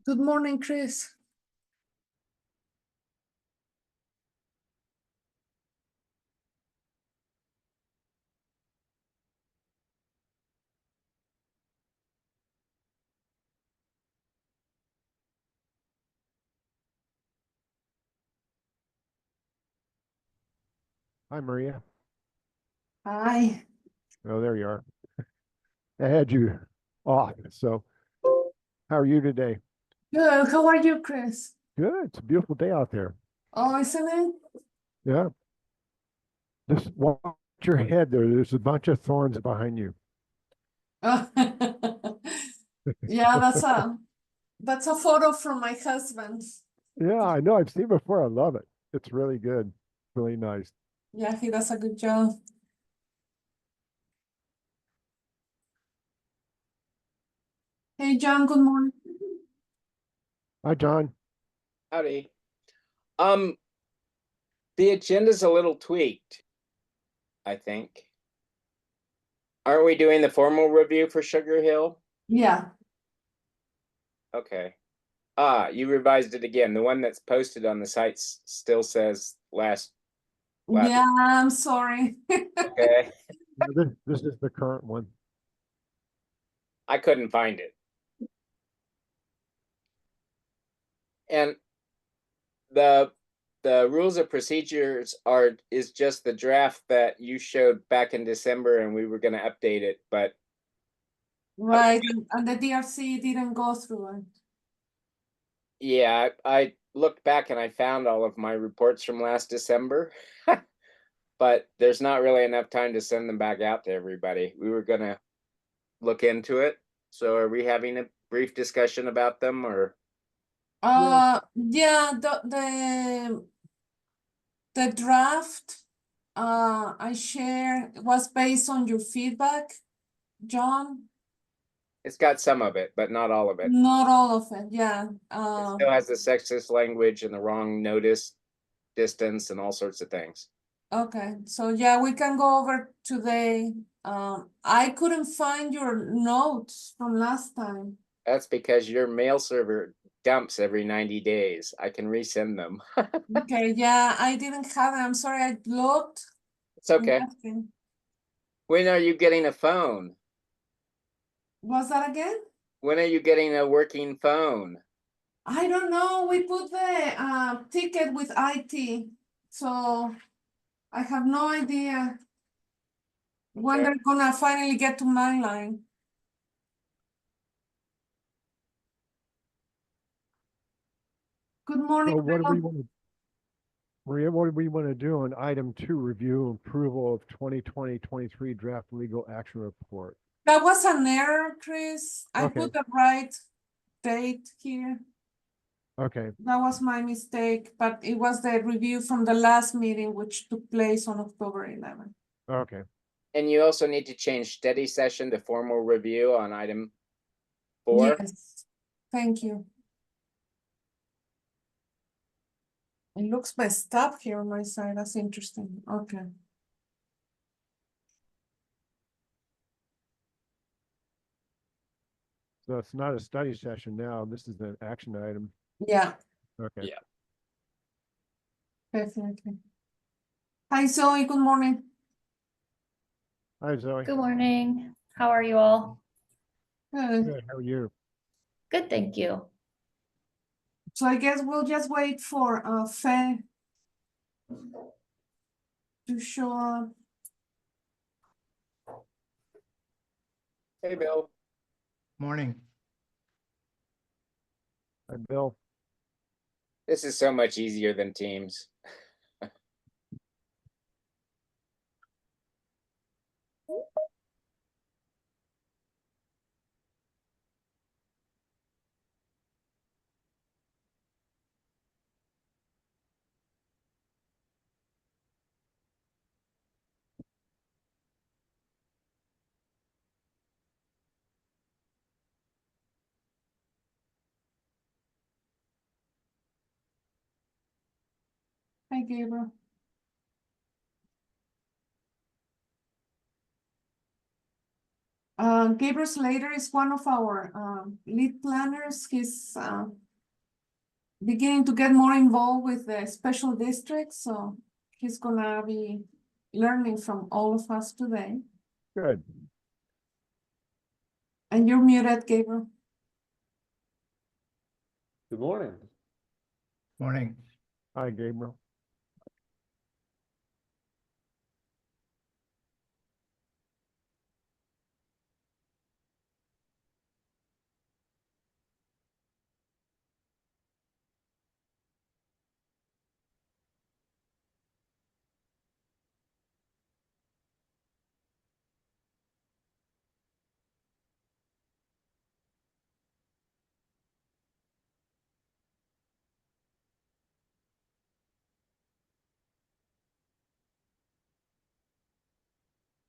Good morning, Chris. Hi, Maria. Hi. Oh, there you are. I had you off. So, how are you today? Good. How are you, Chris? Good. It's a beautiful day out there. Oh, isn't it? Yeah. Just watch your head there. There's a bunch of thorns behind you. Oh. Yeah, that's a photo from my husband. Yeah, I know. I've seen it before. I love it. It's really good. Really nice. Yeah, he does a good job. Hey, John, good morning. Hi, John. Howdy. Um, the agenda's a little tweaked, I think. Aren't we doing the formal review for Sugar Hill? Yeah. Okay. You revised it again. The one that's posted on the site still says last. Yeah, I'm sorry. Okay. This is the current one. I couldn't find it. And the rules of procedures is just the draft that you showed back in December, and we were going to update it, but Right, and the DRC didn't go through it. yeah, I looked back and I found all of my reports from last December. But there's not really enough time to send them back out to everybody. We were gonna look into it. So are we having a brief discussion about them, or? Yeah, the draft I share was based on your feedback, John. It's got some of it, but not all of it. Not all of it, yeah. It still has the sexist language and the wrong notice distance and all sorts of things. Okay, so yeah, we can go over today. I couldn't find your notes from last time. That's because your mail server dumps every 90 days. I can resend them. Okay, yeah, I didn't have it. I'm sorry, I looked. It's okay. Nothing. When are you getting a phone? Was that again? When are you getting a working phone? I don't know. We put the ticket with IT, so I have no idea when Okay. they're gonna finally get to my line. Good morning, So, what do Bill. we want to, Maria? What do we want to do on item 2, review and approval of 2020-23 draft legal action report? That was an error, Chris. I Okay. put the right date here. Okay. That was my mistake, but it was the review from the last meeting, which took place on October 11th. Okay. And you also need to change study session to formal review on item 4. Yes, thank you. It looks messed up here on my side. That's interesting. Okay. So it's not a study session now. This is an action item. Yeah, Okay. Yeah. definitely. Hi, Zoe. Good morning. Hi, Zoe. Good morning. How are you all? Good. Good. How are you? Good, thank you. So I guess we'll just wait for Faye to show up. Hey, Bill. Morning. Hi, Bill. This is so much easier than Teams. Hi, Gabriel. Gabriel Slater is one of our lead planners. He's beginning to get more involved with the special districts, so he's gonna be learning from all of us today. Good. And you're muted, Gabriel. Good morning. Morning. Hi, Gabriel.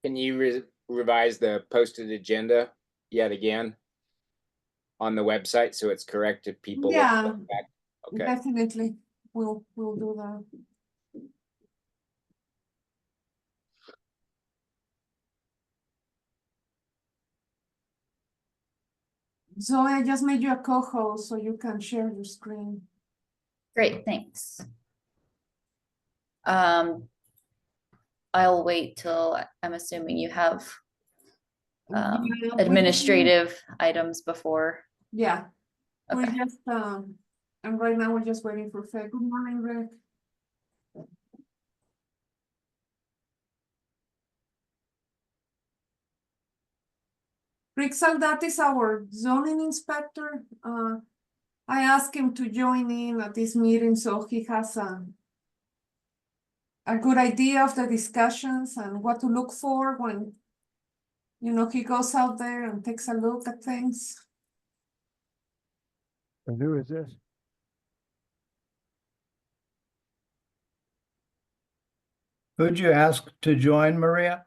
Can you revise the posted agenda yet again on the website so it's correct if people look Yeah. back? Okay. Definitely, we'll do that. Zoe, I just made you a co-host so you can share your screen. Great, thanks. I'll wait till, I'm assuming you have Yeah, administrative items before. Yeah, we're Okay. just, and right now we're just waiting for Faye. Good morning, Rick. Rick Saldat is our zoning inspector. I asked him to join in at this meeting so he has a good idea of the discussions and what to look for when, he goes out there and takes a look at things. And who is this? Who'd you ask to join, Maria?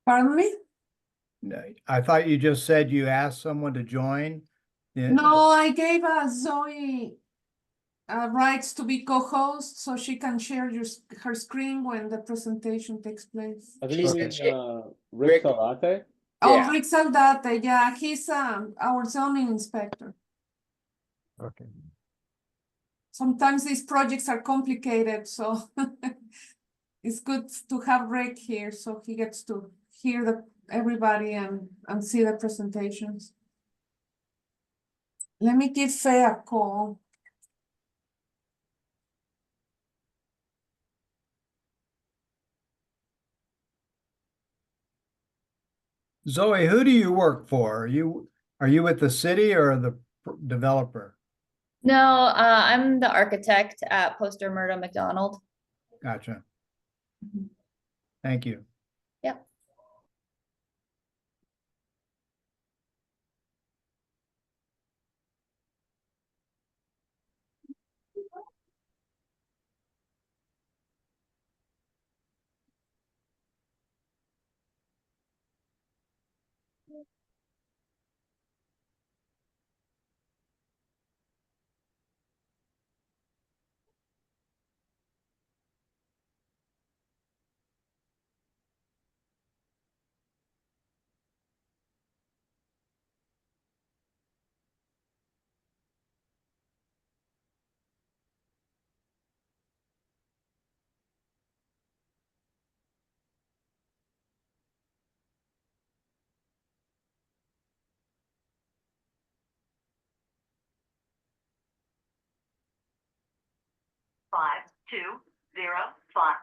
Pardon me? No, I thought you just said you asked someone to join. Yeah, No, I gave Zoe rights to be co-host so she can share her screen when the presentation takes place. I think you Okay. mean Rick. Rick Salate. Oh, Yeah. Rick Saldate, yeah, he's our zoning inspector. Okay. Sometimes these projects are complicated, so it's good to have Rick here so he gets to hear everybody and see the presentations. Let me give Faye a call. Zoe, who do you work for? Are you with the city or the developer? No, I'm the architect at Poster Murdo McDonald. Gotcha. Mhm. Thank you. Yep. Five, 2, 0, 5.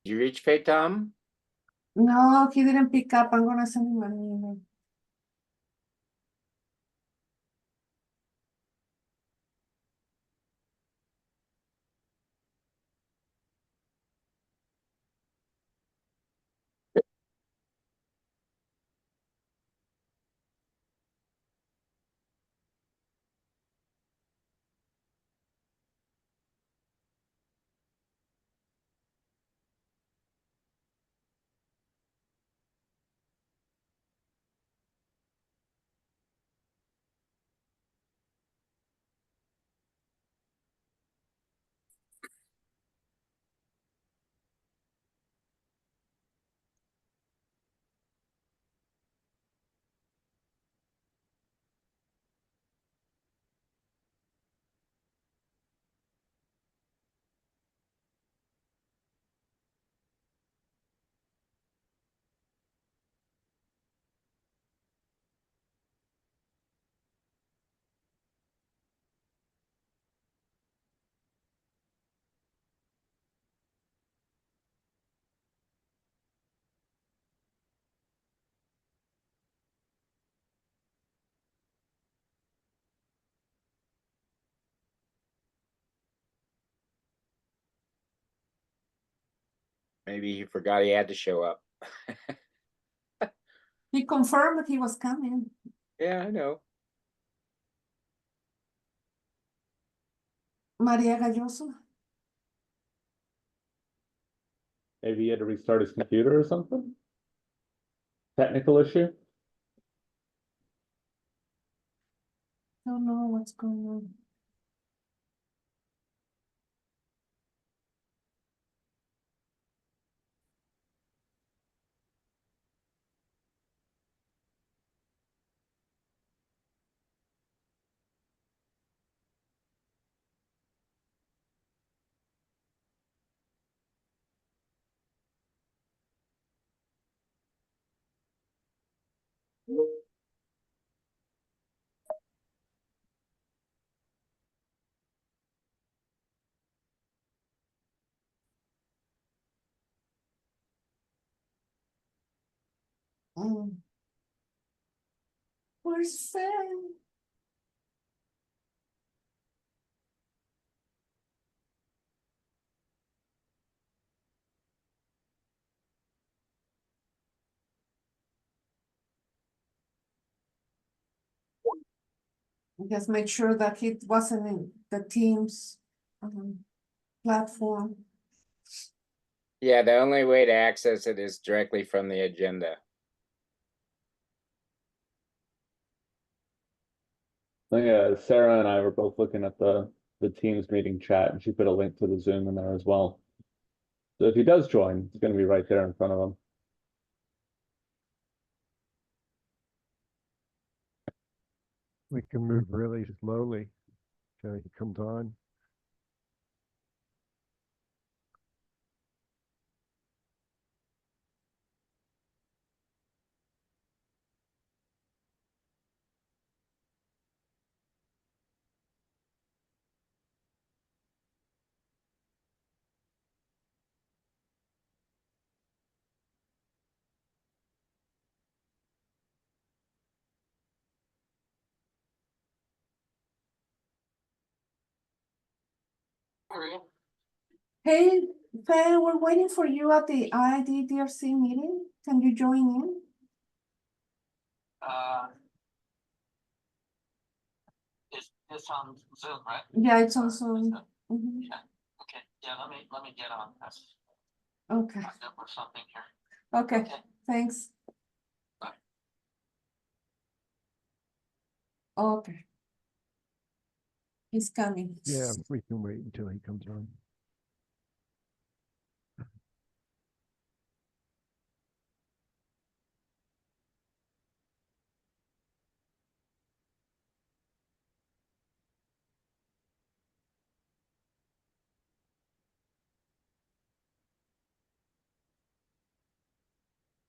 Did you reach Faye, Tom? No, he didn't pick up. I'm gonna send him an email. Maybe he forgot he had to show up. He confirmed that he was coming. Yeah, I know. Maria Galloso. Maybe he had to restart his computer or something? Technical issue? Don't know what's going on. Mm. Where's Sam? Just make sure that he wasn't in the Teams platform. Yeah, the only way to access it is directly from the agenda. I think Sarah and I were both looking at the Teams meeting chat, and she put a link to the Zoom in there as well. So if he does join, it's going to be right there in front of him. We can move really slowly till he comes on. Hey, Faye, we're waiting for you at the IDDRC meeting. Can you join in? Is this on Zoom, right? Yeah, it's on Zoom. Mhm. Yeah, okay, yeah, let me get on this. Okay, Or something here. okay, Okay. thanks. Bye. Okay. He's coming. Yeah, we can wait until he comes on.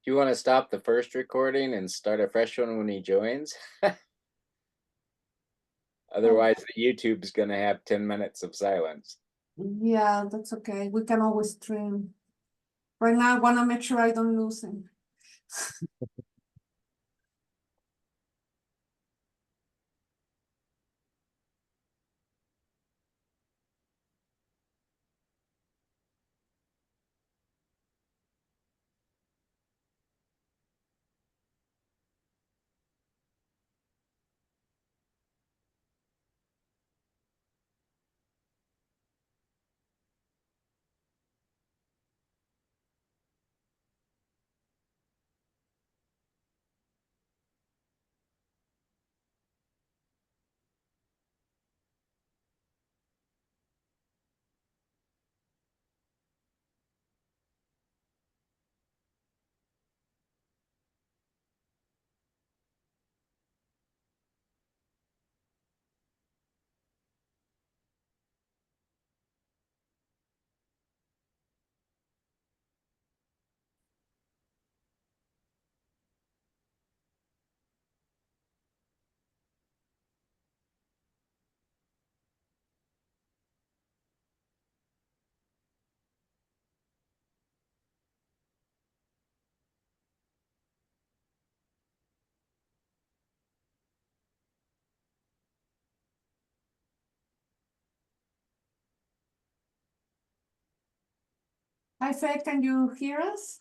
Do you want to stop the first recording and start a fresh one when he joins? Otherwise, the YouTube's gonna have 10 minutes of silence. Yeah, that's okay. We can always stream. Right now, I wanna make sure I don't lose him. Hi, Faye, can you hear us?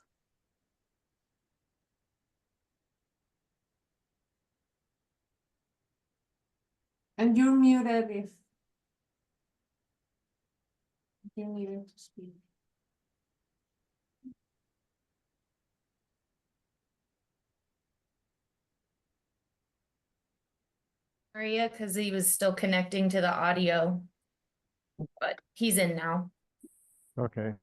And you're muted if you needed to speak. Maria, because he was still connecting to the audio. But he's in now. Okay.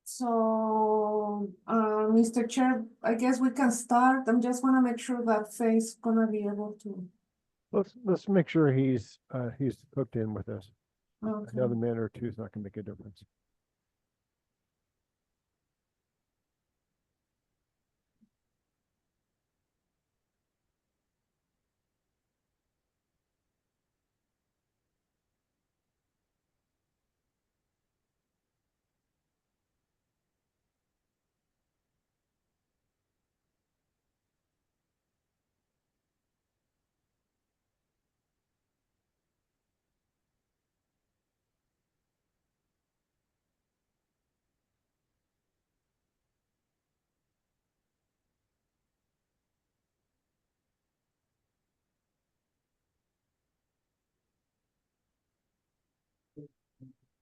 So, Mr. Chair, I guess we can start. I'm just wanna make sure that Faye's gonna be able to. Let's make sure he's hooked in with us. Okay. Another minute or two is not gonna make a difference.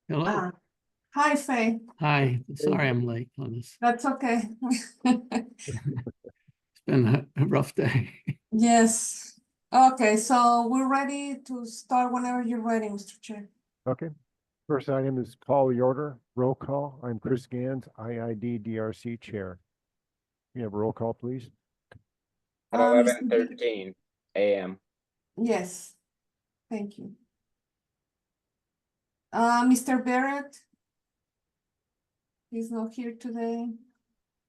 Hello, Ah, hi, Faye. hi, sorry I'm late on this. That's okay. It's been a rough day. Yes. Okay, so we're ready to start whenever you're ready, Mr. Chair. Okay. First item is call the order, roll call. I'm Chris Gans, IID DRC Chair. You have a roll call, please. At Mr. 11:13 a.m. Yes, thank you. Mr. Barrett? He's not here today.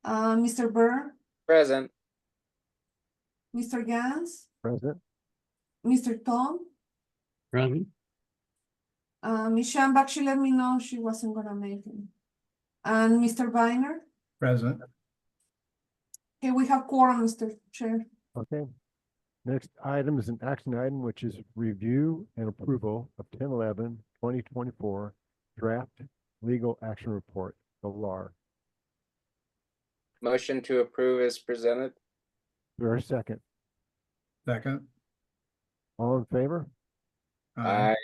Mr. Burr, Present. Mr. Gans, President, Mr. Tom? Present, Ms. Shambach, she let me know she wasn't gonna make it. And Mr. Viner? Present. Okay, we have quorum, Mr. Chair. okay. Next item is an action item, which is review and approval of 10/11/2024 draft legal action report, the LAR. Motion to approve is presented. There a second? Second. All in favor? Aye.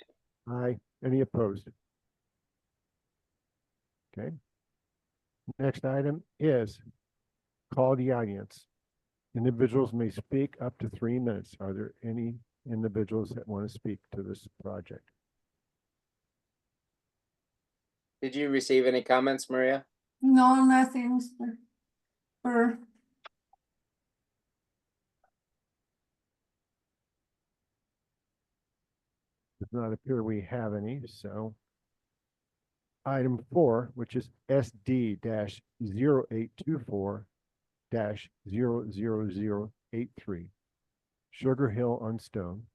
Aye. Any opposed? Okay. Next item is call the audience. Individuals may speak up to 3 minutes. Are there any individuals that want to speak to this project? Did you receive any comments, Maria? No, nothing, Mr. Burr. Does not appear we have any, so. Item 4, which is SD-0824-00083. Sugar Hill on Stone.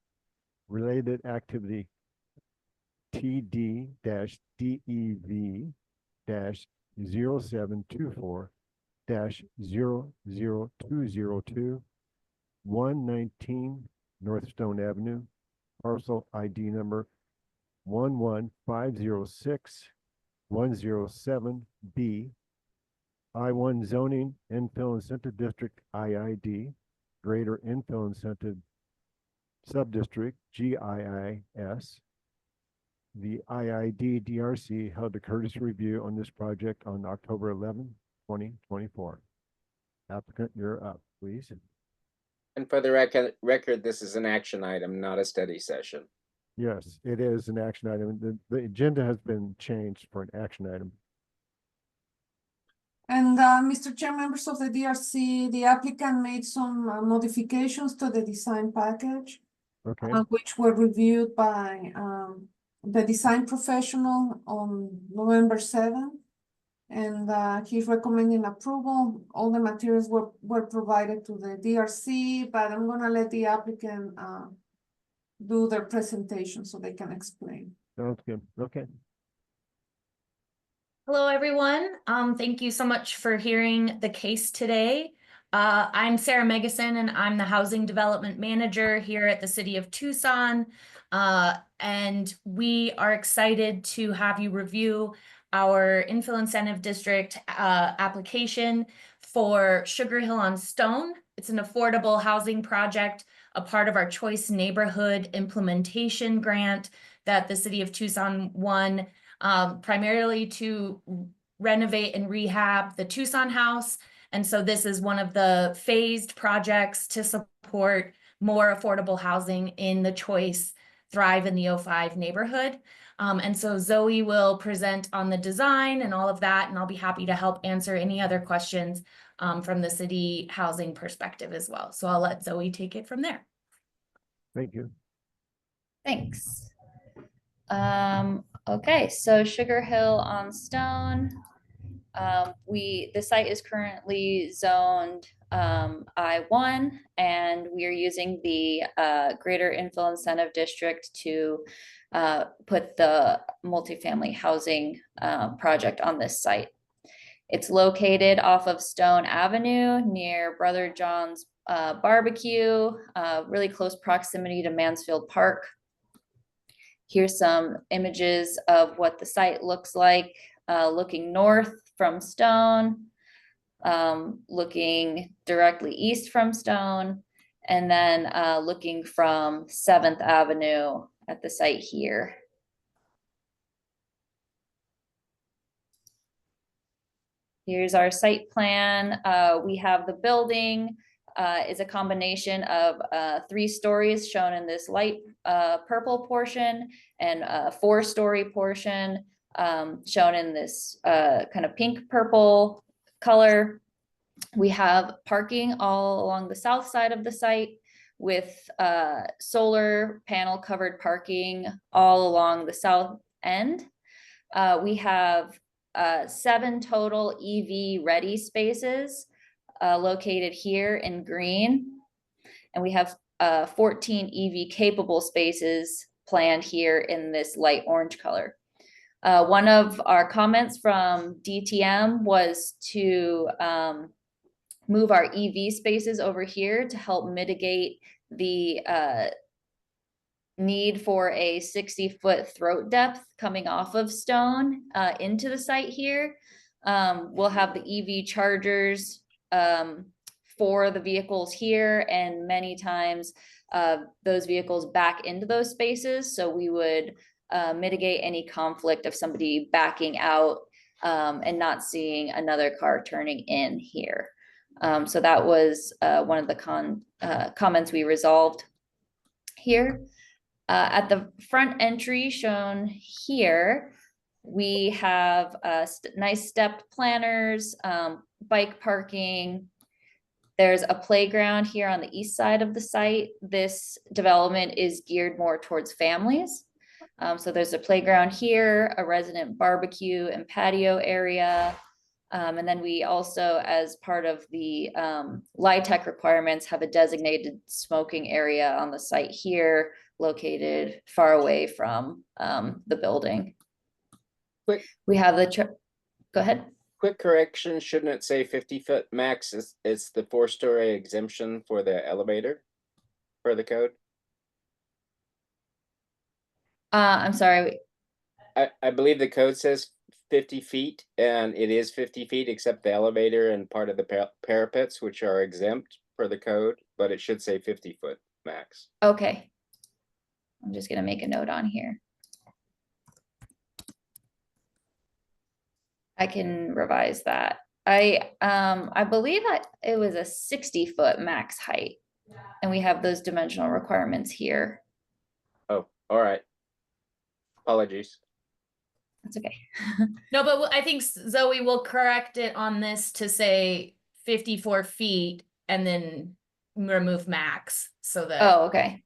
Related activity TD-DEV-0724-00202 119 North Stone Avenue, parcel ID number 11506-107B, I-1 zoning, infill incentive district IID, greater infill incentive subdistrict GIIS. The IID DRC held a courtesy review on this project on October 11, 2024. Applicant, you're up, please. And for the record, this is an action item, not a study session. Yes, it is an action item. The agenda has been changed for an action item. And Mr. Chair, members of the DRC, the applicant made some modifications to the design package, Okay, which were reviewed by the design professional on November 7th. And he's recommending approval. All the materials were provided to the DRC, but I'm gonna let the applicant do their presentation so they can explain. sounds good. Okay. Hello, everyone. Thank you so much for hearing the case today. I'm Sarah Megason, and I'm the Housing Development Manager here at the City of Tucson. And we are excited to have you review our Infill Incentive District application for Sugar Hill on Stone. It's an affordable housing project, a part of our Choice Neighborhood Implementation Grant that the City of Tucson won, primarily to renovate and rehab the Tucson House. And so this is one of the phased projects to support more affordable housing in the Choice Thrive in the O5 neighborhood. And so Zoe will present on the design and all of that, and I'll be happy to help answer any other questions from the city housing perspective as well. So I'll let Zoe take it from there. Thank you. Thanks. Okay, so Sugar Hill on Stone. The site is currently zoned I1, and we are using the Greater Infill Incentive District to put the multifamily housing project on this site. It's located off of Stone Avenue near Brother John's Barbecue, really close proximity to Mansfield Park. Here's some images of what the site looks like, looking north from Stone, looking directly east from Stone, and then looking from 7th Avenue at the site here. Here's our site plan. We have the building is a combination of 3 stories shown in this light purple portion, and a 4-story portion shown in this kind of pink purple color. We have parking all along the south side of the site with solar panel covered parking all along the south end. We have 7 total EV ready spaces located here in green, and we have 14 EV capable spaces planned here in this light orange color. One of our comments from DTM was to move our EV spaces over here to help mitigate the need for a 60-foot throat depth coming off of Stone into the site here. We'll have the EV chargers for the vehicles here, and many times those vehicles back into those spaces. So we would mitigate any conflict of somebody backing out and not seeing another car turning in here. So that was one of the comments we resolved here. At the front entry shown here, we have nice stepped planters, bike parking. There's a playground here on the east side of the site. This development is geared more towards families. So there's a playground here, a resident barbecue and patio area. And then we also, as part of the LIHTC requirements, have a designated smoking area on the site here, located far away from the building. We have the, go ahead. Quick correction, shouldn't it say 50-foot max? It's the 4-story exemption for the elevator for the code? I'm sorry. I believe the code says 50 feet, and it is 50 feet except the elevator and part of the parapets, which are exempt for the code, but it should say 50-foot max. Okay. I'm just gonna make a note on here. I can revise that. I believe that it was a 60-foot max height, and we have those dimensional requirements here. Oh, all right. Apologies. That's okay. No, but I think Zoe will correct it on this to say 54 feet and then remove max so that Oh, okay.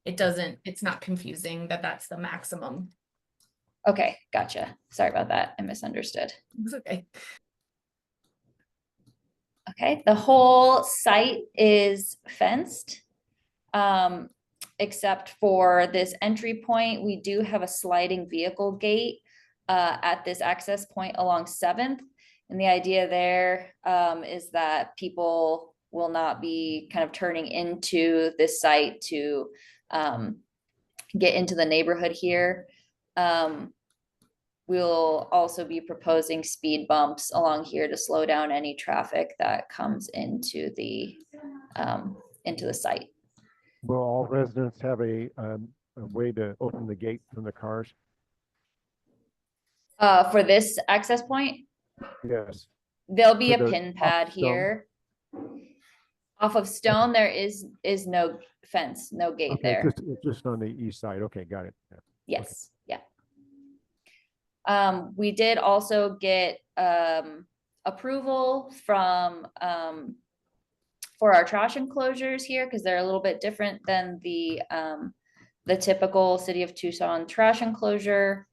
it's not confusing that that's the maximum. Okay, gotcha. Sorry about that. I misunderstood. It's okay. Okay, the whole site is fenced, except for this entry point. We do have a sliding vehicle gate at this access point along 7th. And the idea there is that people will not be kind of turning into this site to get into the neighborhood here. We'll also be proposing speed bumps along here to slow down any traffic that comes into the site. Will all residents have a way to open the gate from the cars? For this access point, Yes. there'll be For a the pin off pad Stone. here. Off of Stone, there is no fence, no gate Okay, there. it's just on the east side. Okay, got it. Yeah. Yes, yeah. We did also get approval from for our trash enclosures here because they're a little bit different than the typical City of Tucson trash enclosure.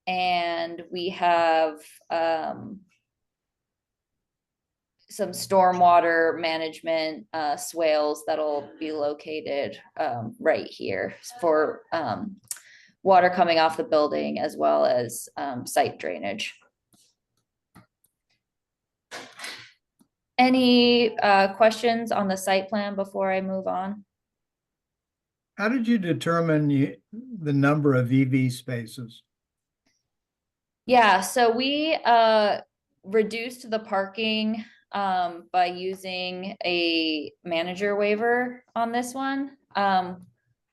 And we have some stormwater management swales that'll be located right here for water coming off the building as well as site drainage. Any questions on the site plan before I move on? How did you determine the number of EV spaces? Yeah, so we reduced the parking by using a manager waiver on this one.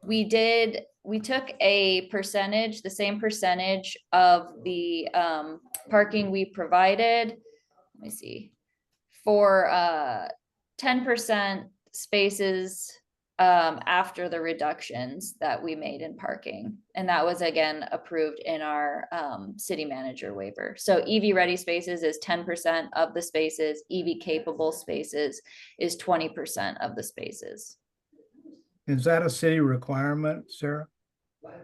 We took a percentage, the same percentage of the parking we provided. Let me see. For 10% spaces after the reductions that we made in parking. And that was again approved in our city manager waiver. So EV ready spaces is 10% of the spaces, EV capable spaces is 20% of the spaces. Is that a city requirement, Sarah?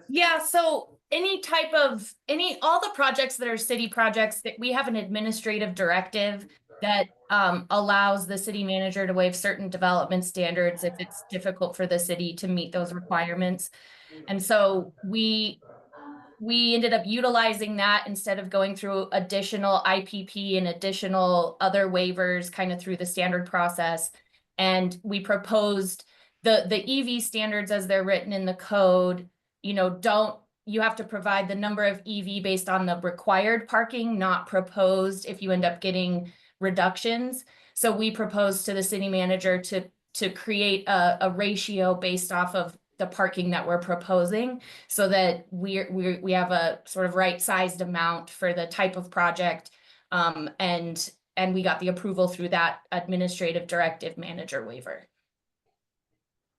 Yeah, so all the projects that are city projects, that we have an administrative directive that allows the city manager to waive certain development standards if it's difficult for the city to meet those requirements. And so we ended up utilizing that instead of going through additional IPP and additional other waivers kind of through the standard process. And we proposed the EV standards as they're written in the code, you have to provide the number of EV based on the required parking, not proposed if you end up getting reductions. So we proposed to the city manager to create a ratio based off of the parking that we're proposing so that we have a sort of right-sized amount for the type of project. And we got the approval through that administrative directive manager waiver.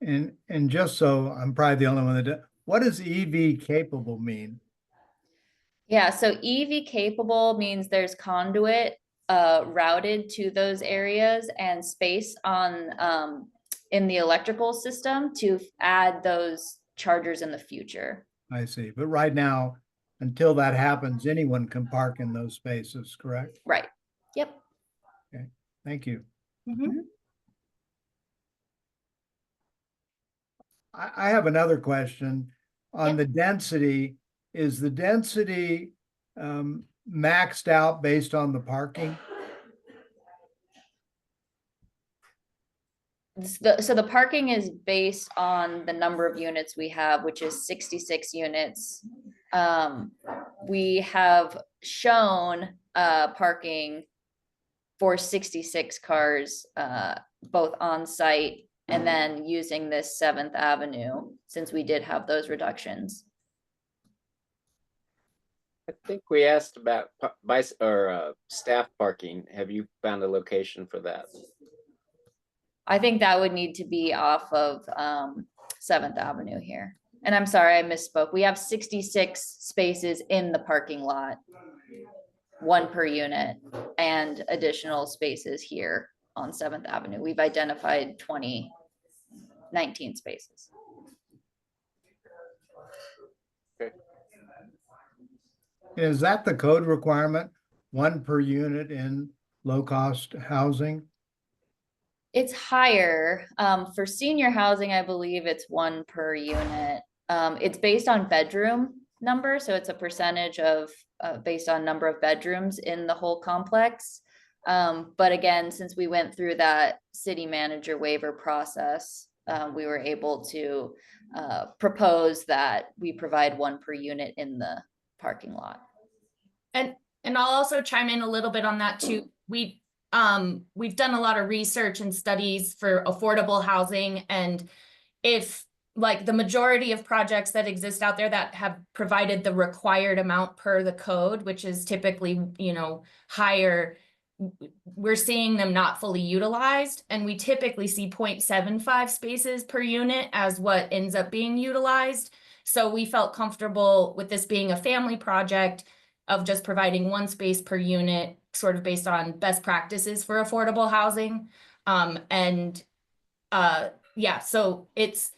And just so I'm probably the only one that, what does EV capable mean? Yeah, so EV capable means there's conduit routed to those areas and space on in the electrical system to add those chargers in the future. I see. But right now, until that happens, anyone can park in those spaces, correct? Right. Yep. Okay, thank you. Mhm. I have another question on Yeah. the density. Is the density maxed out based on the parking? So the parking is based on the number of units we have, which is 66 units. We have shown parking for 66 cars, both on site and then using this 7th Avenue, since we did have those reductions. I think we asked about staff parking. Have you found a location for that? I think that would need to be off of 7th Avenue here. And I'm sorry, I misspoke. We have 66 spaces in the parking lot, 1 per unit, and additional spaces here on 7th Avenue. We've identified 19 spaces. Okay. Is that the code requirement? 1 per unit in low-cost housing? It's higher. For senior housing, I believe it's 1 per unit. It's based on bedroom number, so it's a percentage of, based on number of bedrooms in the whole complex. But again, since we went through that city manager waiver process, we were able to propose that we provide 1 per unit in the parking lot. And I'll also chime in a little bit on that too. We've done a lot of research and studies for affordable housing, and if like the majority of projects that exist out there that have provided the required amount per the code, which is typically, you know, higher, we're seeing them not fully utilized, and we typically see 0.75 spaces per unit as what ends up being utilized. So we felt comfortable with this being a family project of just providing 1 space per unit, sort of based on best practices for affordable housing. Yeah, so it's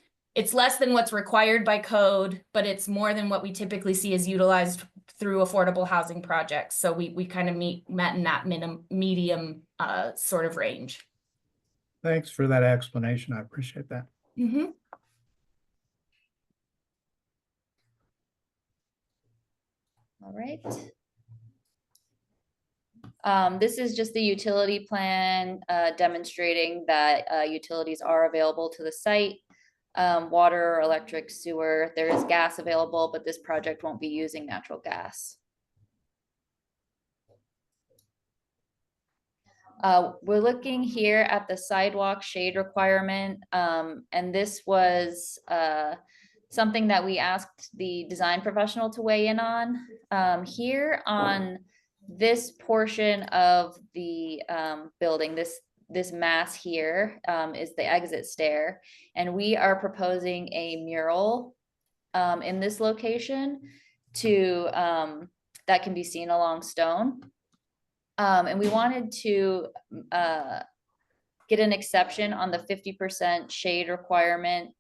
less than what's required by code, but it's more than what we typically see as utilized through affordable housing projects. So we kind of met in that medium sort of range. Thanks for that explanation. I appreciate that. Mm-hmm. All right. This is just the utility plan demonstrating that utilities are available to the site. Water, electric, sewer, there is gas available, but this project won't be using natural gas. We're looking here at the sidewalk shade requirement, and this was something that we asked the design professional to weigh in on. Here on this portion of the building, this mass here is the exit stair, and we are proposing a mural in this location to that can be seen along Stone. And we wanted to get an exception on the 50% shade requirement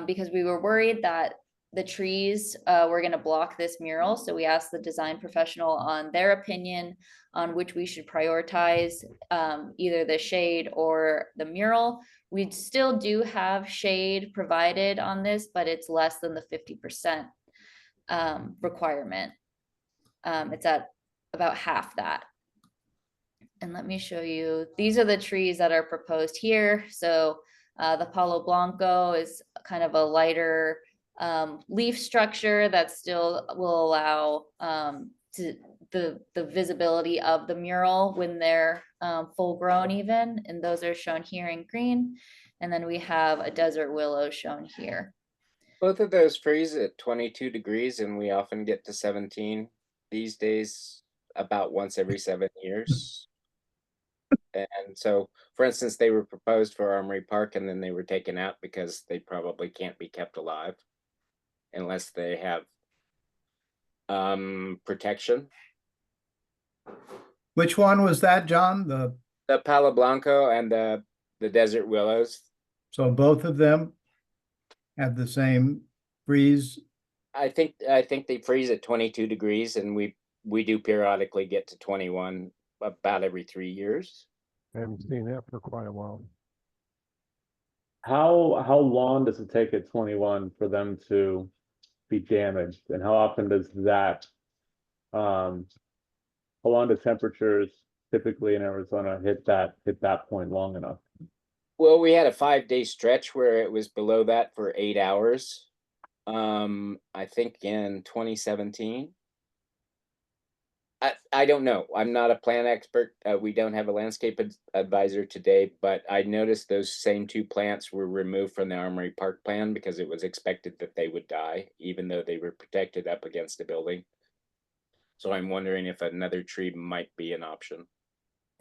because we were worried that the trees were going to block this mural. So we asked the design professional on their opinion on which we should prioritize, either the shade or the mural. We still do have shade provided on this, but it's less than the 50% requirement. It's at about half that. And let me show you, these are the trees that are proposed here. So the Palo Blanco is kind of a lighter leaf structure that still will allow the visibility of the mural when they're full grown even, and those are shown here in green. And then we have a desert willow shown here. Both of those freeze at 22 degrees, and we often get to 17 these days, about once every 7 years. And so, for instance, they were proposed for Armory Park, and then they were taken out because they probably can't be kept alive unless they have protection. Which one was that, John? The Palo Blanco and the desert willows. So both of them have the same freeze? I think they freeze at 22 degrees, and we do periodically get to 21 about every 3 years. I haven't seen that for quite a while. How long does it take at 21 for them to be damaged, and how often does that how long do temperatures typically in Arizona hit that point long enough? Well, we had a 5-day stretch where it was below that for 8 hours. I think in 2017. I don't know. I'm not a plant expert. We don't have a landscape advisor today, but I noticed those same 2 plants were removed from the Armory Park plan because it was expected that they would die, even though they were protected up against the building. So I'm wondering if another tree might be an option.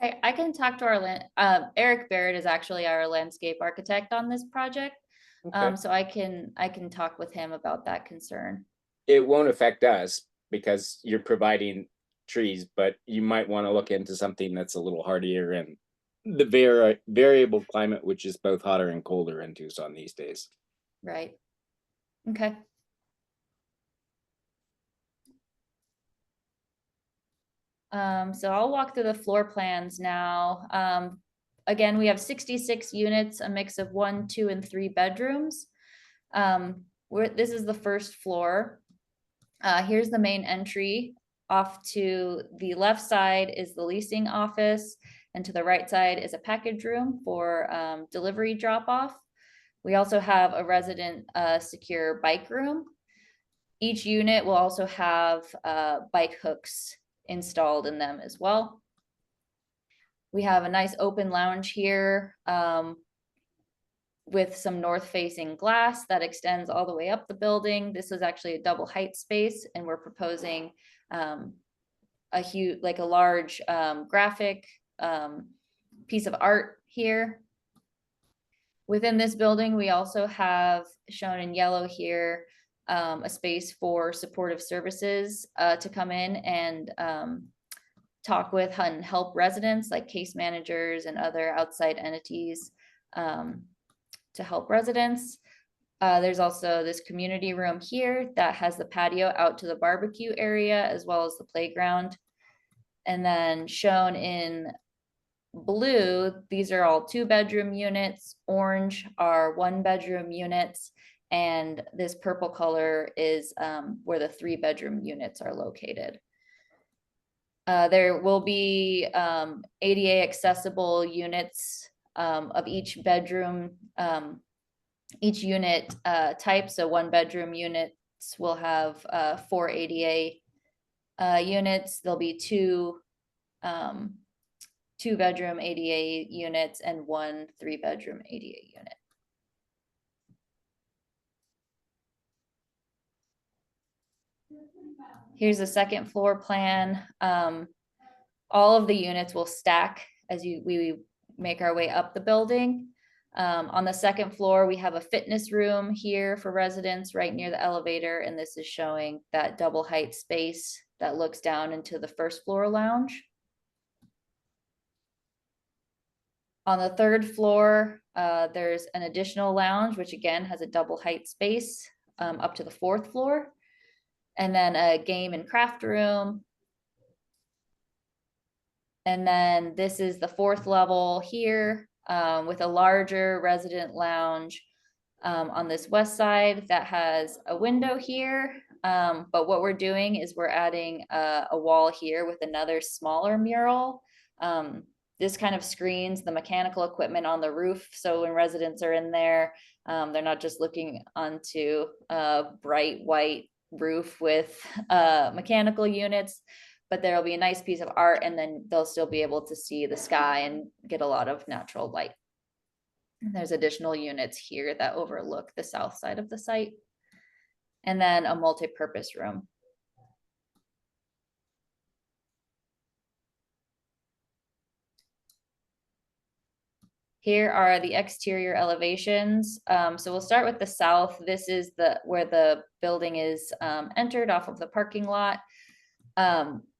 I can talk to our Eric Barrett is actually our landscape architect on this project. Okay. So I can talk with him about that concern. It won't affect us because you're providing trees, but you might want to look into something that's a little hardier in the variable climate, which is both hotter and colder in Tucson these days. Right. Okay. So I'll walk through the floor plans now. Again, we have 66 units, a mix of 1, 2, and 3 bedrooms. This is the first floor. Here's the main entry. Off to the left side is the leasing office, and to the right side is a package room for delivery drop-off. We also have a resident secure bike room. Each unit will also have bike hooks installed in them as well. We have a nice open lounge here with some north-facing glass that extends all the way up the building. This is actually a double height space, and we're proposing a huge, like a large graphic piece of art here. Within this building, we also have, shown in yellow here, a space for supportive services to come in and talk with and help residents, like case managers and other outside entities to help residents. There's also this community room here that has the patio out to the barbecue area as well as the playground. And then shown in blue, these are all 2-bedroom units. Orange are 1-bedroom units. And this purple color is where the 3-bedroom units are located. There will be ADA accessible units of each bedroom, each unit type. So 1-bedroom units will have 4 ADA units. There'll be 2-bedroom ADA units and 1 3-bedroom ADA unit. Here's the second floor plan. All of the units will stack as we make our way up the building. On the second floor, we have a fitness room here for residents right near the elevator, and this is showing that double height space that looks down into the first floor lounge. On the third floor, there's an additional lounge, which again has a double height space up to the 4th floor. And then a game and craft room. And then this is the 4th level here with a larger resident lounge on this west side that has a window here. But what we're doing is we're adding a wall here with another smaller mural. This kind of screens the mechanical equipment on the roof. So when residents are in there, they're not just looking onto a bright white roof with mechanical units, but there'll be a nice piece of art, and then they'll still be able to see the sky and get a lot of natural light. And there's additional units here that overlook the south side of the site. And then a multi-purpose room. Here are the exterior elevations. So we'll start with the south. This is where the building is entered off of the parking lot.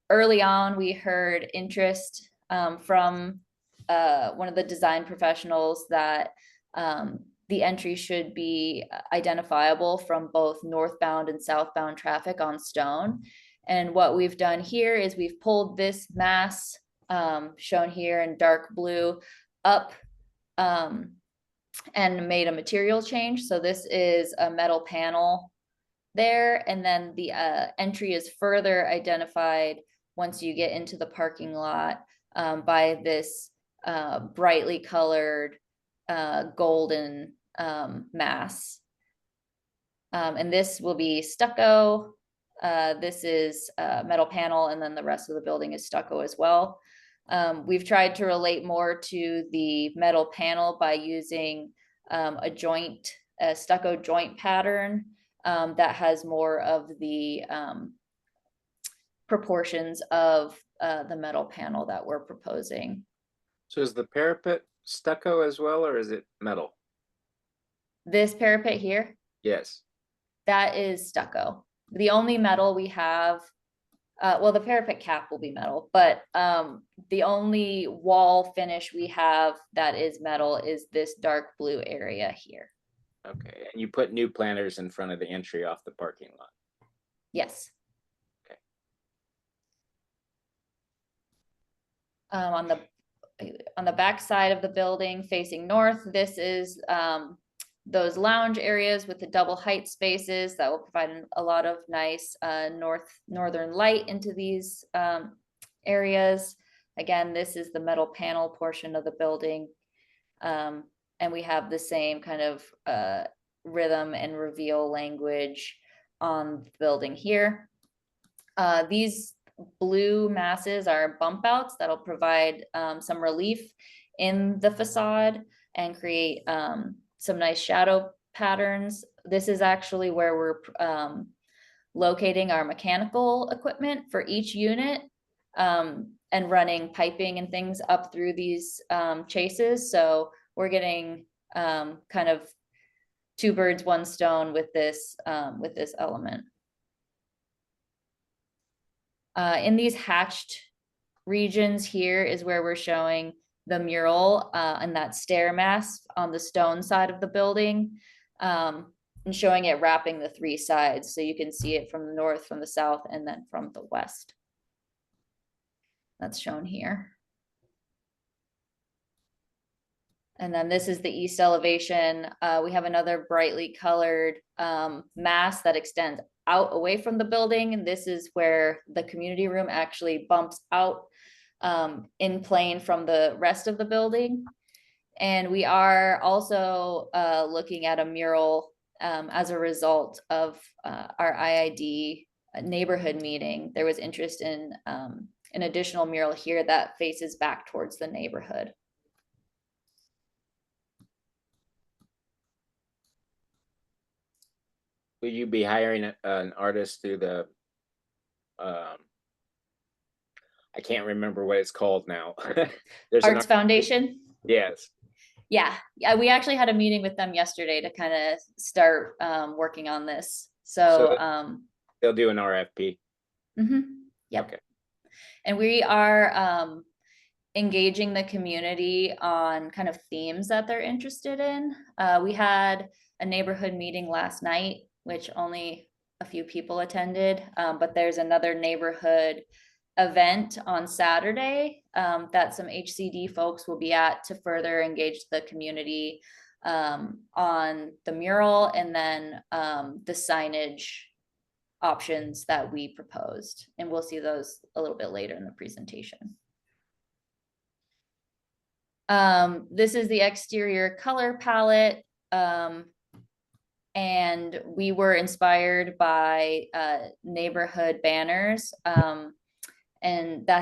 Early on, we heard interest from one of the design professionals that the entry should be identifiable from both northbound and southbound traffic on Stone. And what we've done here is we've pulled this mass shown here in dark blue up and made a material change. So this is a metal panel there, and then the entry is further identified once you get into the parking lot by this brightly colored golden mass. And this will be stucco. This is a metal panel, and then the rest of the building is stucco as well. We've tried to relate more to the metal panel by using a stucco joint pattern that has more of the proportions of the metal panel that we're proposing. So is the parapet stucco as well, or is it metal? This parapet here, Yes. that is stucco. The only metal we have, well, the parapet cap will be metal, but the only wall finish we have that is metal is this dark blue area here. Okay, and you put new planters in front of the entry off the parking lot. Yes. Okay. On the back side of the building facing north, this is those lounge areas with the double height spaces that will provide a lot of nice northern light into these areas. Again, this is the metal panel portion of the building. And we have the same kind of rhythm and reveal language on the building here. These blue masses are bump outs that'll provide some relief in the facade and create some nice shadow patterns. This is actually where we're locating our mechanical equipment for each unit and running piping and things up through these chases. So we're getting kind of two birds, one stone with this element. In these hatched regions here is where we're showing the mural and that stair mass on the stone side of the building, and showing it wrapping the three sides. So you can see it from the north, from the south, and then from the west. That's shown here. And then this is the east elevation. We have another brightly colored mass that extends out away from the building. And this is where the community room actually bumps out in plane from the rest of the building. And we are also looking at a mural as a result of our IID neighborhood meeting. There was interest in an additional mural here that faces back towards the neighborhood. Will you be hiring an artist through the, I can't remember what it's called now. There's Arts Foundation? Yes. Yeah, we actually had a meeting with them yesterday to kind of start working on this. So they'll do an RFP. Yep. Okay. And we are engaging the community on kind of themes that they're interested in. We had a neighborhood meeting last night, which only a few people attended, but there's another neighborhood event on Saturday that some HCD folks will be at to further engage the community on the mural and then the signage options that we proposed. And we'll see those a little bit later in the presentation. This is the exterior color palette. And we were inspired by neighborhood banners and that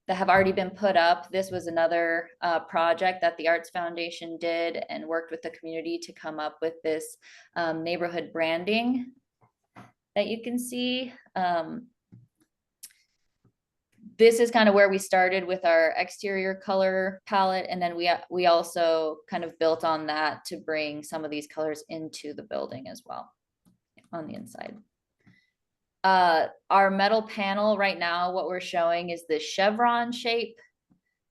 have already been put up. This was another project that the Arts Foundation did and worked with the community to come up with this neighborhood branding that you can see. This is kind of where we started with our exterior color palette. And then we also kind of built on that to bring some of these colors into the building as well on the inside. Our metal panel right now, what we're showing is the chevron shape,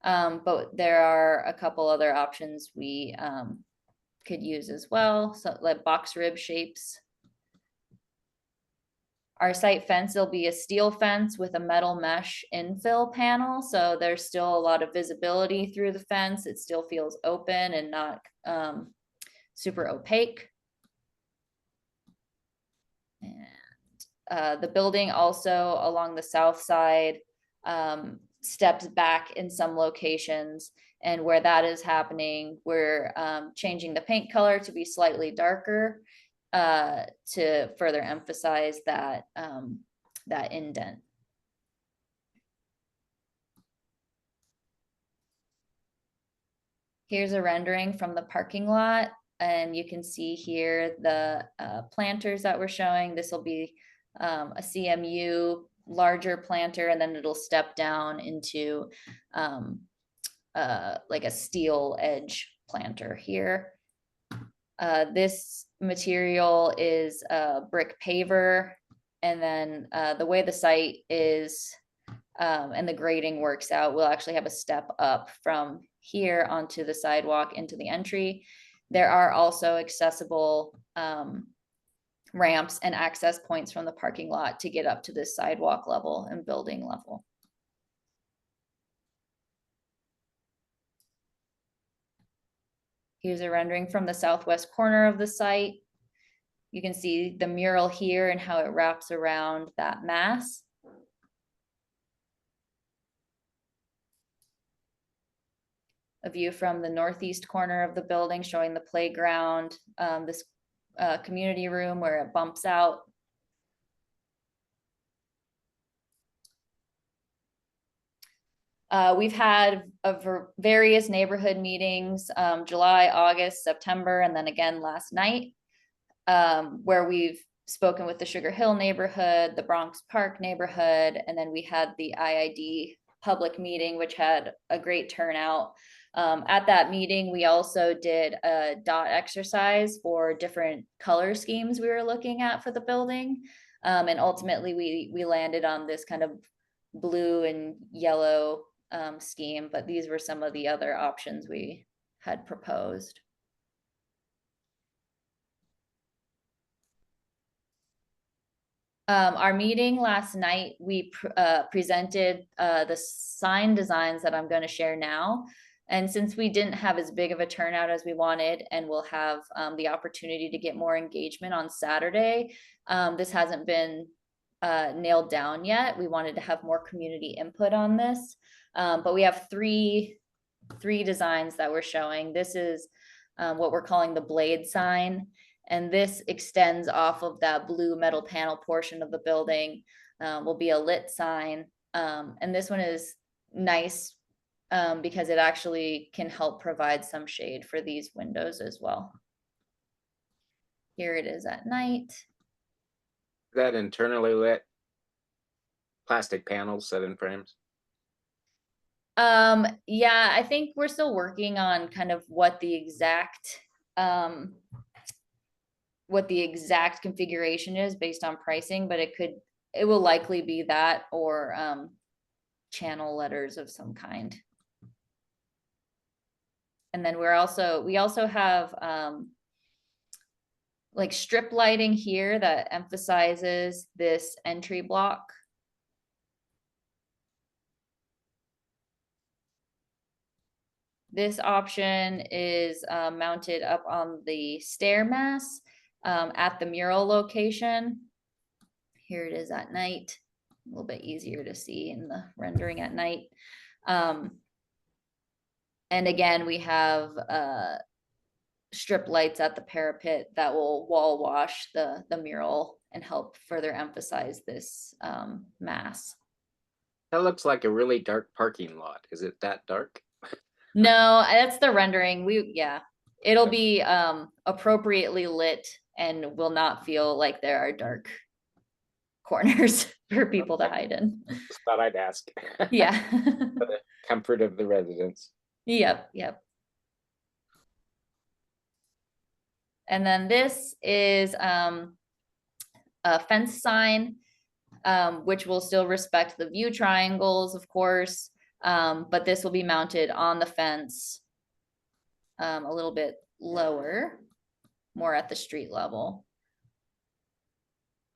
but there are a couple other options we could use as well. So like box rib shapes. Our site fence will be a steel fence with a metal mesh infill panel. So there's still a lot of visibility through the fence. It still feels open and not super opaque. And the building also along the south side steps back in some locations. And where that is happening, we're changing the paint color to be slightly darker to further emphasize that that indent. Here's a rendering from the parking lot, and you can see here the planters that we're showing. This will be a CMU larger planter, and then it'll step down into like a steel edge planter here. This material is a brick paver, and then the way the site is and the grading works out, we'll actually have a step up from here onto the sidewalk into the entry. There are also accessible ramps and access points from the parking lot to get up to this sidewalk level and building level. Here's a rendering from the southwest corner of the site. You can see the mural here and how it wraps around that mass. A view from the northeast corner of the building showing the playground, this community room where it bumps out. We've had various neighborhood meetings, July, August, September, and then again last night, where we've spoken with the Sugar Hill neighborhood, the Bronx Park neighborhood, and then we had the IID public meeting, which had a great turnout. At that meeting, we also did a dot exercise for different color schemes we were looking at for the building. And ultimately we landed on this kind of blue and yellow scheme, but these were some of the other options we had proposed. Our meeting last night, we presented the sign designs that I'm going to share now. And since we didn't have as big of a turnout as we wanted, and we'll have the opportunity to get more engagement on Saturday, this hasn't been nailed down yet. We wanted to have more community input on this. But we have three designs that we're showing. This is what we're calling the blade sign. And this extends off of that blue metal panel portion of the building, will be a lit sign. And this one is nice because it actually can help provide some shade for these windows as well. Here it is at night. That internally lit plastic panels set in frames. Yeah, I think we're still working on kind of what the exact configuration is based on pricing, but it will likely be that or channel letters of some kind. And then we also have like strip lighting here that emphasizes this entry block. This option is mounted up on the stair mass at the mural location. Here it is at night. A little bit easier to see in the rendering at night. And again, we have strip lights at the parapet that will wall wash the mural and help further emphasize this mass. That looks like a really dark parking lot. Is it that dark? No, that's the rendering. It'll be appropriately lit and will not feel like there are dark corners for people to hide in. Just thought I'd ask. Yeah. For the comfort of the residents. Yep. And then this is a fence sign, which will still respect the view triangles, of course. But this will be mounted on the fence a little bit lower, more at the street level.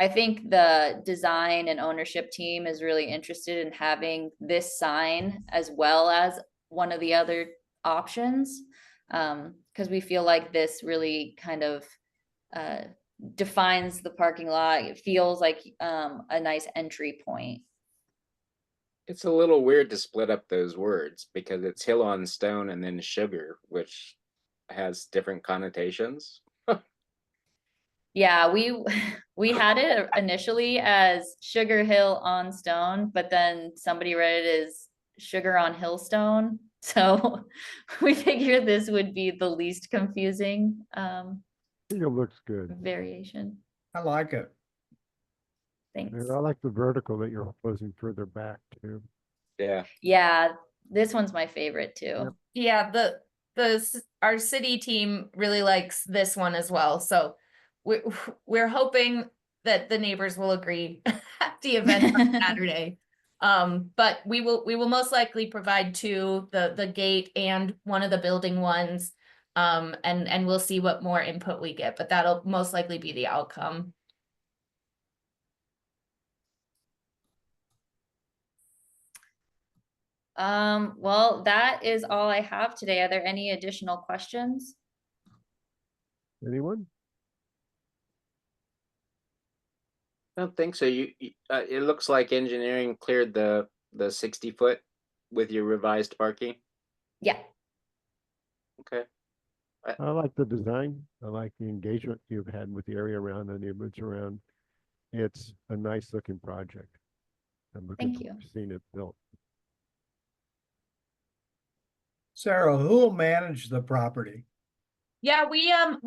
I think the design and ownership team is really interested in having this sign as well as one of the other options, because we feel like this really kind of defines the parking lot. It feels like a nice entry point. It's a little weird to split up those words because it's hill on stone and then sugar, which has different connotations. Yeah, we had it initially as Sugar Hill on Stone, but then somebody read it as Sugar on Hillstone. So we figured this would be the least confusing I think it looks good. variation. I like it. Thanks. And I like the vertical that you're proposing further back too. Yeah. Yeah, this one's my favorite too. Yep. Yeah, our city team really likes this one as well. So we're hoping that the neighbors will agree at the event on Saturday. But we will most likely provide two, the gate and one of the building ones. And we'll see what more input we get, but that'll most likely be the outcome. Well, that is all I have today. Are there any additional questions? Anyone? I don't think so. It looks like engineering cleared the 60-foot with your revised parking. Yeah, Okay. I like the design. I like the engagement you've had with the area around, the neighborhoods around. It's a nice looking project. I'm looking Thank forward you. to seeing it built. Sarah, who will manage the property? Yeah, we have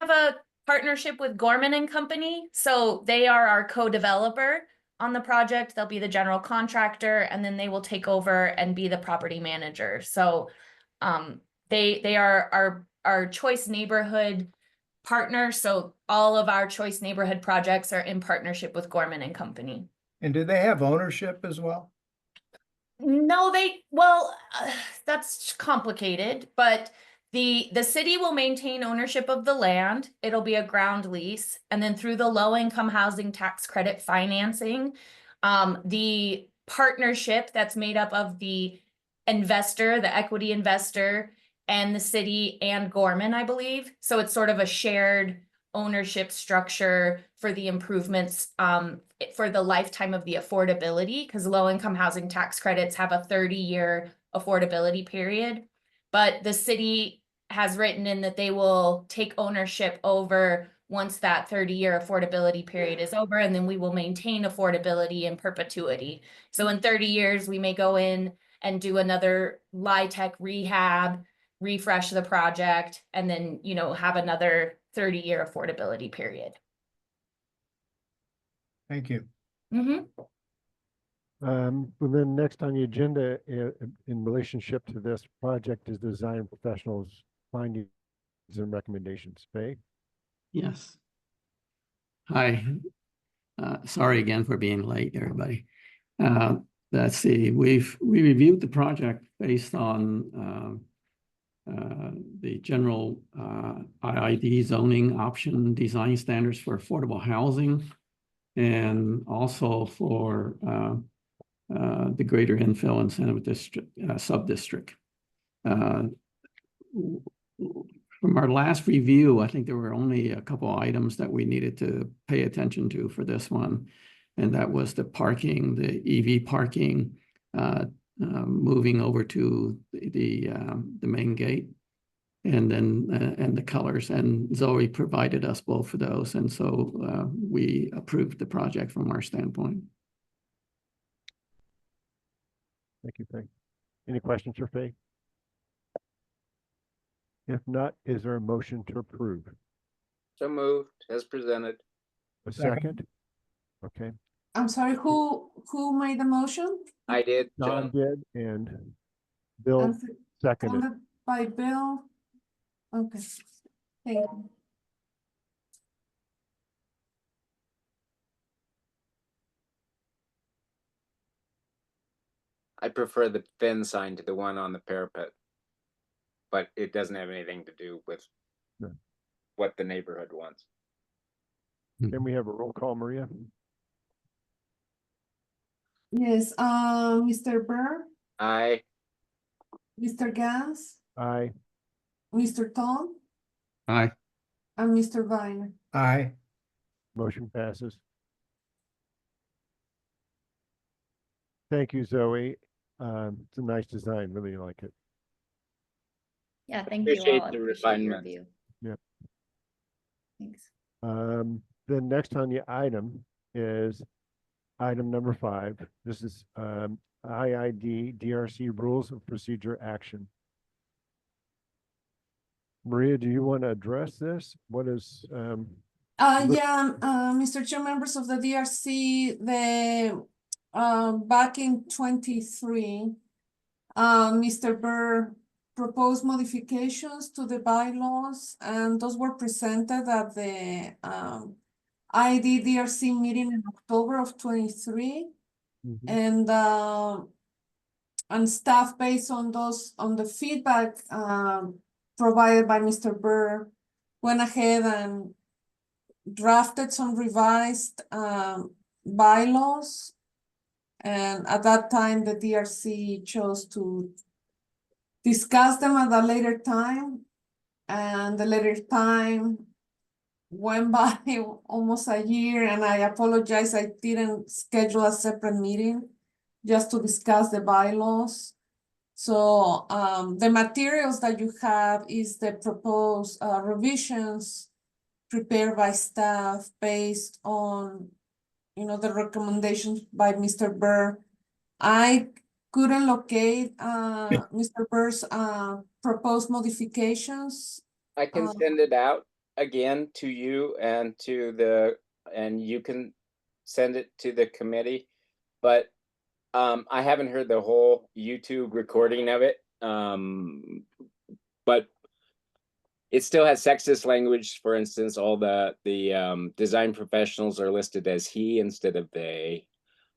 a partnership with Gorman and Company, so they are our co-developer on the project. They'll be the general contractor, and then they will take over and be the property manager. So, they are our choice neighborhood partner. So all of our choice neighborhood projects are in partnership with Gorman and Company. And do they have ownership as well? No, that's complicated, but the city will maintain ownership of the land. It'll be a ground lease, and then through the low-income housing tax credit financing, the partnership that's made up of the investor, the equity investor, and the city and Gorman, I believe. So it's sort of a shared ownership structure for the improvements for the lifetime of the affordability, because low-income housing tax credits have a 30-year affordability period. But the city has written in that they will take ownership over once that 30-year affordability period is over, and then we will maintain affordability in perpetuity. So in 30 years, we may go in and do another LIHTC rehab, refresh the project, and then, have another 30-year affordability period. Thank you. Mm-hmm. And then next on the agenda in relationship to this project is design professionals' findings and recommendations. Faye? Yes. Hi. Sorry again for being late, everybody. Let's see, we reviewed the project based on the general IID zoning option design standards for affordable housing, and also for the greater infill incentive district sub-district. From our last review, I think there were only a couple of items that we needed to pay attention to for this one, and that was the parking, the EV parking, moving over to the main gate, and then and the colors. And Zoe provided us both of those, and so we approved the project from our standpoint. Thank you, Faye. Any questions for Faye? If not, is there a motion to approve? So moved as presented. A Second. second? Okay, I'm sorry, who made the motion? I did, John John. did, and Bill And seconded. seconded by Bill. Okay, thank you. I prefer the thin sign to the one on the parapet. But it doesn't have anything to do with No. what the neighborhood wants. Can we have a roll call, Maria? Yes, Mr. Burr, I Mr. Gans, Aye. Mr. Tom, Aye. and Mr. Viner. Aye. Motion passes. Thank you, Zoe. It's a nice design, really like it. Yeah, thank you appreciate all. I the appreciate your refinement. review. Yep. Thanks. The next on the item is item number 5. This is IID DRC Rules of Procedure Action. Maria, do you want to address this? What is Mr. Chair, members of the DRC, back in 23, Mr. Burr proposed modifications to the bylaws, and those were presented at the IDDRC meeting in October of 23. And staff, based on the feedback provided by Mr. Burr, went ahead and drafted some revised bylaws. And at that time, the DRC chose to discuss them at a later time. And the later time went by almost a year, and I apologize, I didn't schedule a separate meeting just to discuss the bylaws. So the materials that you have is the proposed revisions prepared by staff based on, the recommendations by Mr. Burr. I couldn't locate Mr. Burr's proposed modifications. I can Uh, send it out again to you and and you can send it to the committee. But I haven't heard the whole YouTube recording of it. But it still has sexist language. For instance, all the design professionals are listed as he instead of they.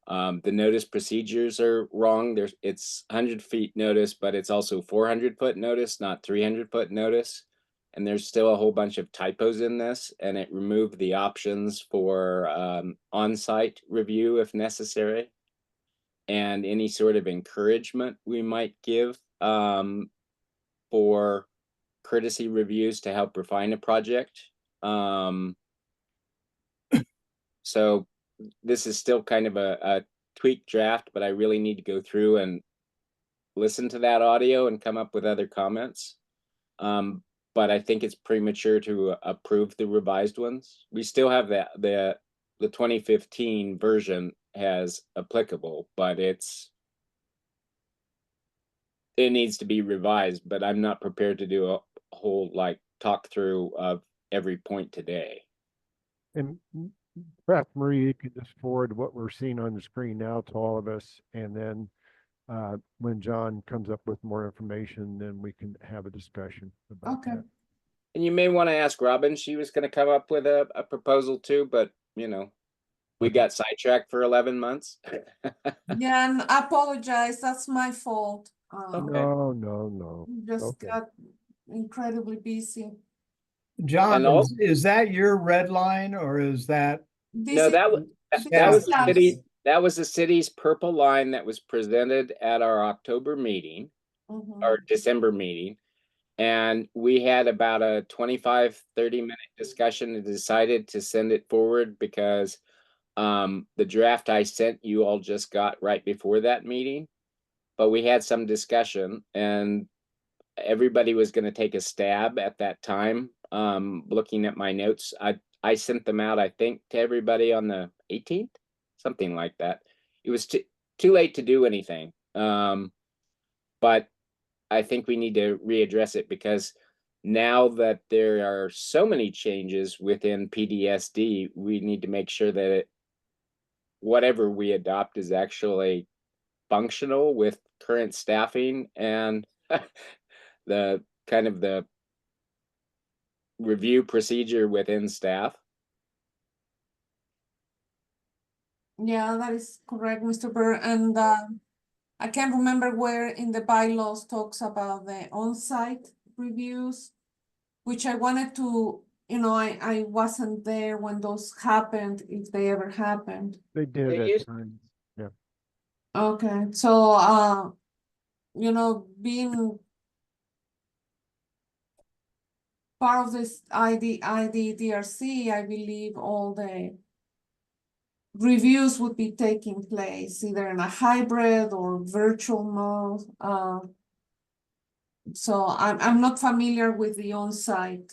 The notice procedures are wrong. It's 100 feet notice, but it's also 400-foot notice, not 300-foot notice. And there's still a whole bunch of typos in this, and it removed the options for on-site review if necessary, and any sort of encouragement we might give for courtesy reviews to help refine a project. So this is still kind of a tweaked draft, but I really need to go through and listen to that audio and come up with other comments. But I think it's premature to approve the revised ones. We still have the 2015 version has applicable, but it needs to be revised. But I'm not prepared to do a whole talk through of every point today. And perhaps Marie, you could just forward what we're seeing on the screen now to all of us, and then when John comes up with more information, then we can have a discussion about Okay. that. And you may want to ask Robin. She was going to come up with a proposal too, but we got sidetracked for 11 months. Yeah, and I apologize, that's my fault. Okay. No. Just Okay. got incredibly busy. John, And also- is that your red line or is that? This No, is- that was this that is was the staff's. city. That was the city's purple line that was presented at our October meeting Mhm. or December meeting. And we had about a 25-30 minute discussion and decided to send it forward because the draft I sent you all just got right before that meeting. But we had some discussion and everybody was going to take a stab at that time. Looking at my notes, I sent them out, I think, to everybody on the 18th, something like that. It was too late to do anything. But I think we need to readdress it because now that there are so many changes within PDSD, we need to make sure that whatever we adopt is actually functional with current staffing and the kind of the review procedure within staff. Yeah, that is correct, Mr. Burr. And I can't remember where in the bylaws talks about the on-site reviews, which I wanted to, I wasn't there when those happened, if they ever happened. They did They at used- times. Yeah. Okay, so being part of this IDDRC, I believe all the reviews would be taking place either in a hybrid or virtual mode. So I'm not familiar with the on-site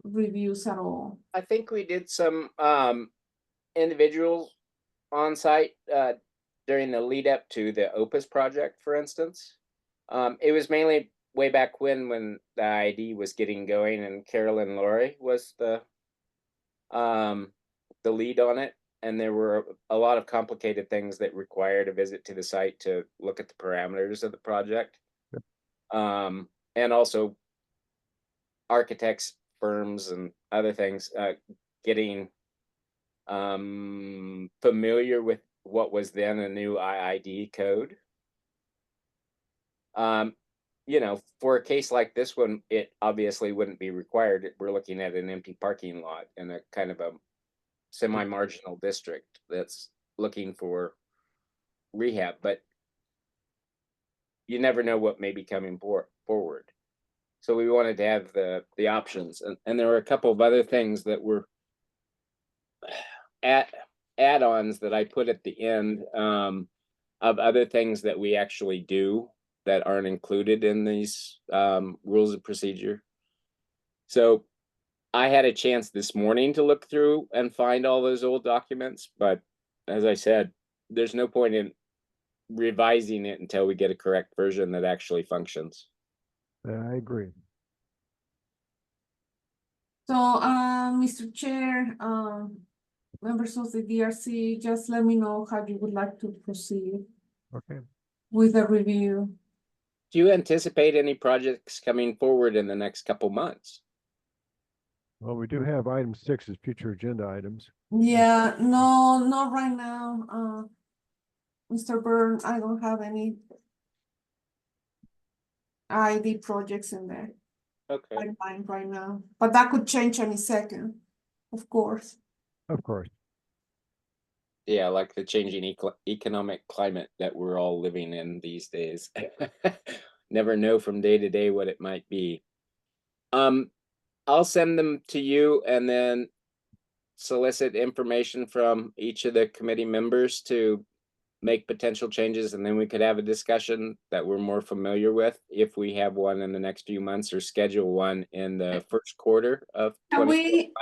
reviews at all. I think we did some individuals on site during the lead up to the Opus project, for instance. It was mainly way back when the ID was getting going and Carolyn Laurie was the lead on it. And there were a lot of complicated things that required a visit to the site to look at the parameters of the project. And also architects firms and other things getting familiar with what was then a new IID code. For a case like this one, it obviously wouldn't be required. We're looking at an empty parking lot in a kind of a semi-marginal district that's looking for rehab, but you never know what may be coming forward. So we wanted to have the options, and there were a couple of other things that were add-ons that I put at the end of other things that we actually do that aren't included in these rules of procedure. So I had a chance this morning to look through and find all those old documents, but as I said, there's no point in revising it until we get a correct version that actually functions. I agree. So, Mr. Chair, members of the DRC, just let me know how you would like to proceed Okay. with the review. Do you anticipate any projects coming forward in the next couple months? Well, we do have item 6 as future agenda items. Yeah, no, not right now. Mr. Byrne, I don't have any ID projects in there. Okay. Pipeline right now, but that could change any second, of course. Of course. Yeah, like the changing economic climate that we're all living in these days. Never know from day to day what it might be. I'll send them to you and then solicit information from each of the committee members to make potential changes, and then we could have a discussion that we're more familiar with if we have one in the next few months or schedule one in the first quarter of Can 2025.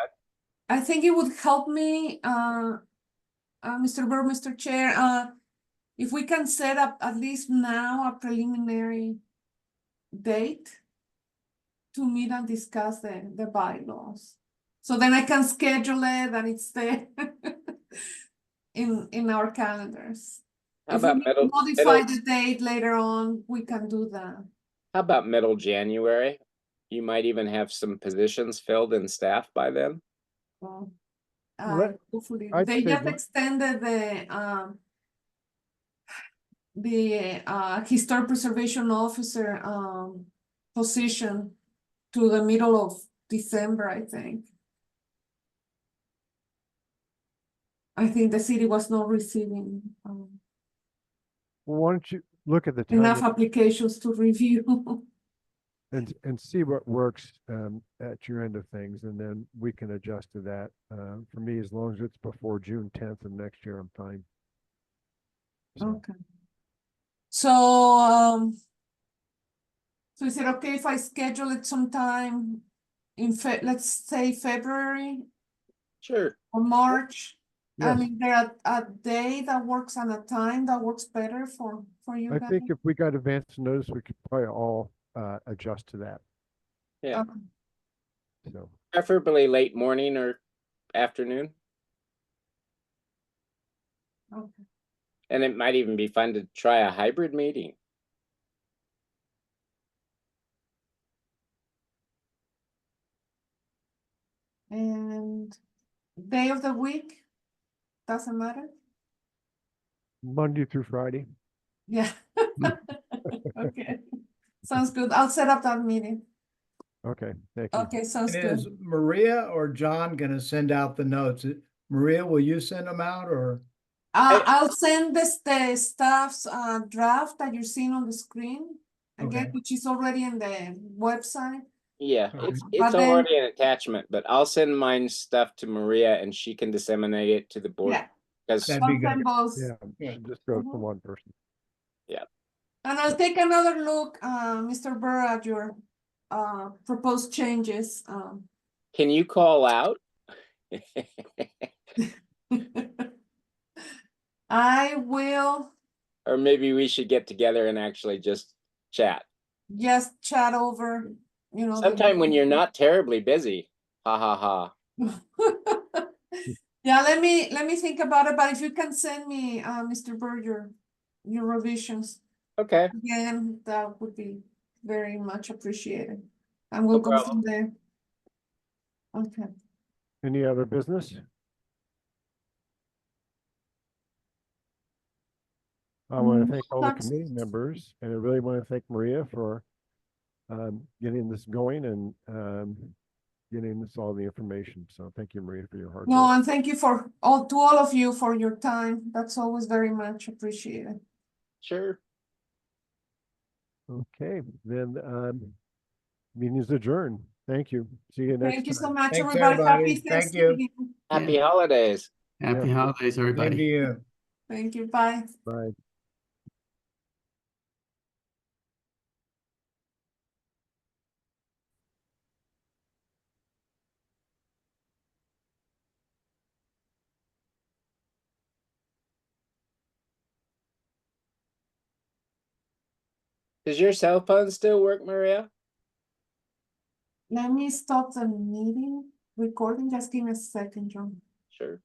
I think it would help me, Mr. Burr, Mr. Chair, if we can set up at least now a preliminary date to meet and discuss the bylaws. So then I can schedule it and it's there in our calendars. How If we about need to modify the date later on, we can do that. How about middle January? You might even have some positions filled in staff by then. Well, hopefully, I'd they say just that- extended the historic preservation officer position to the middle of December, I think. I think the city was not receiving Well, why don't you look at the enough time applications to review. and see what works at your end of things, and then we can adjust to that. For me, as long as it's before June 10th of next year, I'm fine. So, Okay. So, so is it okay if I schedule it sometime in let's say February Sure. or March? I yes, mean, there a day that works and a time that works better for you I guys? think if we got advance notice, we could probably all adjust to that. Yeah. So, Preferably late morning or afternoon. Okay. And it might even be fun to try a hybrid meeting. And day of the week, doesn't matter? Monday through Friday. Yeah. Okay, sounds good. I'll set up that meeting. Okay, thank you. Okay, sounds And good. is Maria or John gonna send out the notes? Maria, will you send them out or? I'll send the staff's draft that you're seeing on the screen again, Okay. which is already in the website. Yeah, Okay. it's But then- already an attachment, but I'll send mine stuff to Maria and she can disseminate it to the board. Yeah. Because That'd be I'll good. send both. Yeah, Yeah. just go Mhm. for one person. And I'll take another look, Mr. Burr, at your proposed changes. can you call out? I will Or maybe we should get together and actually just chat. just chat over, you know. Sometime when you're not terribly busy. Ha ha ha. Yeah, let me think about it, but if you can send me, Mr. Burr, your revisions Okay. again, that would be very much appreciated. And we'll No go from problem. there. Okay. Any other business? I want to thank all the Thanks. committee members, and I really want to thank Maria for getting this going and getting us all the information. So thank you, Maria, for your hard No, work. and thank you to all of you for your time. That's always very much appreciated. Sure. Okay, then Meeting is adjourned. Thank you. See you next Thank you so time. much, Thanks, everybody. Happy everybody. Thank you. Thanksgiving. Happy holidays. Happy Yeah. holidays, Same to everybody. you. Thank you. Bye. Bye. Does your cell phone still work, Maria? Let me stop the meeting recording. Just give me a second, John. Sure.